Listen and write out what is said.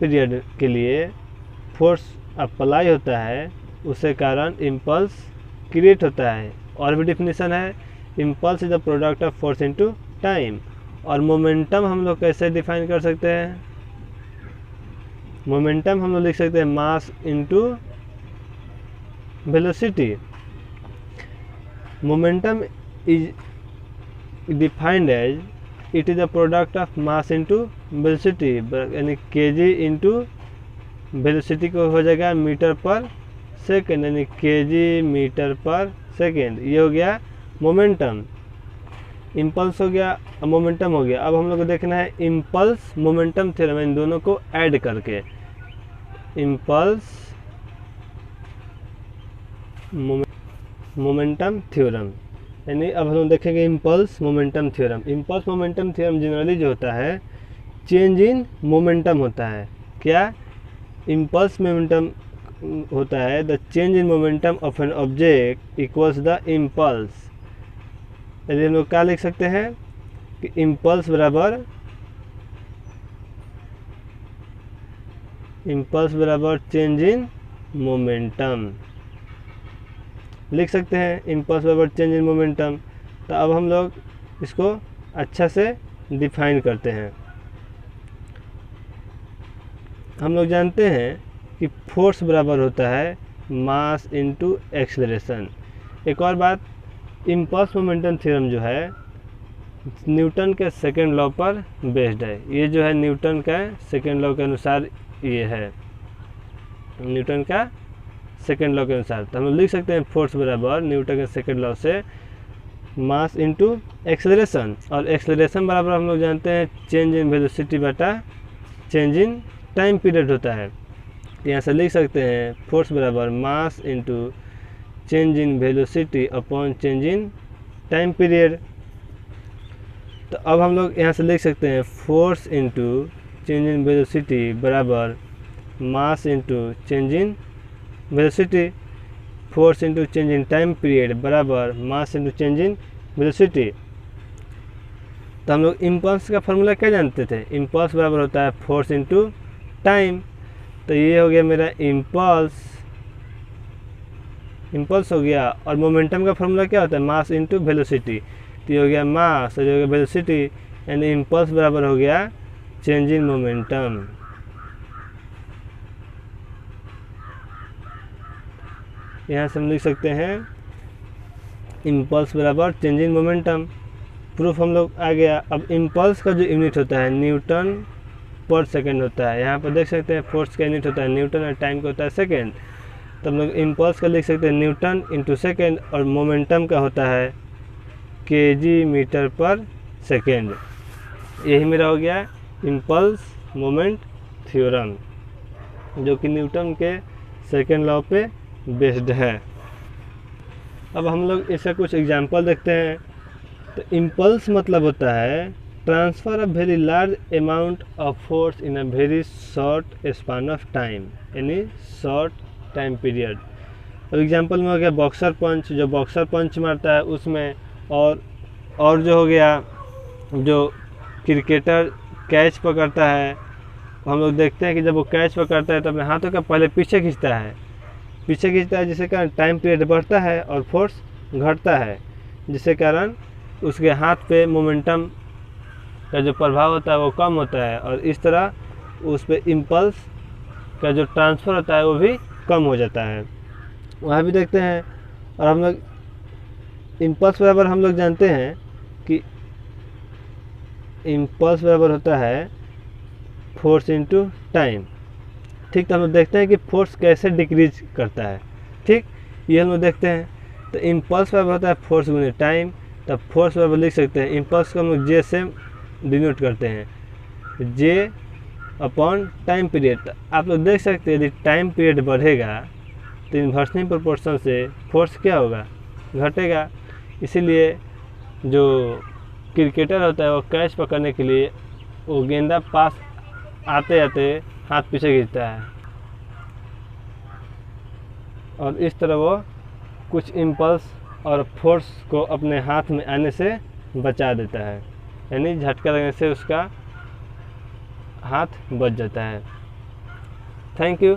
Period के लिए force apply होता है, उसके कारण इम्पल्स क्रिएट होता है। और भी डेफिनेशन है, impulse is the product of force into time. और मोमेंटम हम लोग कैसे डिफाइन कर सकते हैं? मोमेंटम हम लोग लिख सकते हैं mass into velocity. Momentum is defined as it is the product of mass into velocity, यानी केजी इनटू वेलोसिटी को हो जाएगा मीटर पर सेकेंड, यानी केजी मीटर पर सेकेंड। ये हो गया मोमेंटम। इम्पल्स हो गया, मोमेंटम हो गया। अब हम लोग को देखना है इम्पल्स मोमेंटम थ्योरम, इन दोनों को ऐड करके इम्पल्स मोमेंटम थ्योरम, यानी अब हम लोग देखेंगे impulse momentum theorem. Impulse momentum theorem generally जो होता है चेंज इन मोमेंटम होता है। क्या? इम्पल्स मोमेंटम होता है the change in momentum of an object equals the impulse. यदि हम लोग क्या लिख सकते हैं कि इम्पल्स बराबर चेंज इन मोमेंटम लिख सकते हैं, इम्पल्स बराबर चेंज इन मोमेंटम। तो अब हम लोग इसको अच्छा से डिफाइन करते हैं। हम लोग जानते हैं कि फोर्स बराबर होता है मास इनटू एक्सेलरेशन। एक और बात, इम्पल्स मोमेंटम थ्योरम जो है न्यूटन के सेकेंड लॉ पर बेस्ड है। ये जो है न्यूटन का सेकेंड लॉ के अनुसार ये है, न्यूटन का सेकेंड लॉ के अनुसार। तो हम लोग लिख सकते हैं फोर्स बराबर न्यूटन के सेकेंड लॉ से मास इनटू एक्सेलरेशन। और एक्सेलरेशन बराबर हम लोग जानते हैं चेंज इन वेलोसिटी बटा चेंज इन टाइम पीरियड होता है। यहाँ से लिख सकते हैं फोर्स बराबर mass into change in velocity upon change in time period. तो अब हम लोग यहाँ से लिख सकते हैं force into change in velocity बराबर mass into change in velocity, force into change in time period बराबर mass into change in velocity. तो हम लोग इम्पल्स का फॉर्मूला क्या जानते थे? इम्पल्स बराबर होता है फोर्स इनटू टाइम। तो ये हो गया मेरा इम्पल्स हो गया। और मोमेंटम का फॉर्मूला क्या होता है? मास इनटू वेलोसिटी। तो ये हो गया मास और ये हो गया वेलोसिटी, यानी इम्पल्स बराबर हो गया चेंज इन मोमेंटम। यहाँ से हम लिख सकते हैं इम्पल्स बराबर चेंज इन मोमेंटम। प्रूफ हम लोग आ गया। अब इम्पल्स का जो यूनिट होता है न्यूटन पर सेकेंड होता है। यहाँ पर देख सकते हैं फोर्स का यूनिट होता है न्यूटन और टाइम का होता है सेकेंड। तो हम लोग इम्पल्स का लिख सकते हैं न्यूटन इंटू सेकेंड, और मोमेंटम का होता है केजी मीटर पर सेकेंड। यही मेरा हो गया इम्पल्स मोमेंट थ्योरम, जो कि न्यूटन के सेकेंड लॉ पे बेस्ड है। अब हम लोग इसका कुछ एग्जांपल देखते हैं। तो इम्पल्स मतलब होता है transfer of very large amount of force in a very short span of time, यानी शॉर्ट टाइम पीरियड। अब एग्जांपल में हो गया बॉक्सर पंच, जो बॉक्सर पंच मारता है उसमें, और जो हो गया जो क्रिकेटर कैच पकड़ता है, हम लोग देखते हैं कि जब वो कैच पकड़ता है तो अपने हाथों का पहले पीछे खींचता है, जिससे कारण टाइम पीरियड बढ़ता है और फोर्स घटता है, जिससे कारण उसके हाथ पे मोमेंटम का जो प्रभाव होता है वो कम होता है, और इस तरह उस पे इम्पल्स का जो ट्रांसफ़र होता है वो भी कम हो जाता है। वहाँ भी देखते हैं। और हम लोग इम्पल्स बराबर हम लोग जानते हैं कि इम्पल्स बराबर होता है फोर्स इनटू टाइम। ठीक, तो हम लोग देखते हैं कि फोर्स कैसे डिक्रीज करता है। ठीक, ये हम लोग देखते हैं। तो इम्पल्स बराबर होता है फोर्स गुने टाइम। तब फोर्स बराबर लिख सकते हैं, इम्पल्स को हम लोग जे से डिनोट करते हैं, जे अपॉन टाइम पीरियड। आप लोग देख सकते हैं यदि टाइम पीरियड बढ़ेगा तो इन्वर्सली प्रोपोर्शन से फोर्स क्या होगा? घटेगा। इसीलिए जो क्रिकेटर होता है वो कैच पकड़ने के लिए वो गेंदा पास आते आते हाथ पीछे खींचता है, और इस तरह वो कुछ इम्पल्स और फोर्स को अपने हाथ में आने से बचा देता है, यानी झटका लगने से उसका हाथ बच जाता है। Thank you.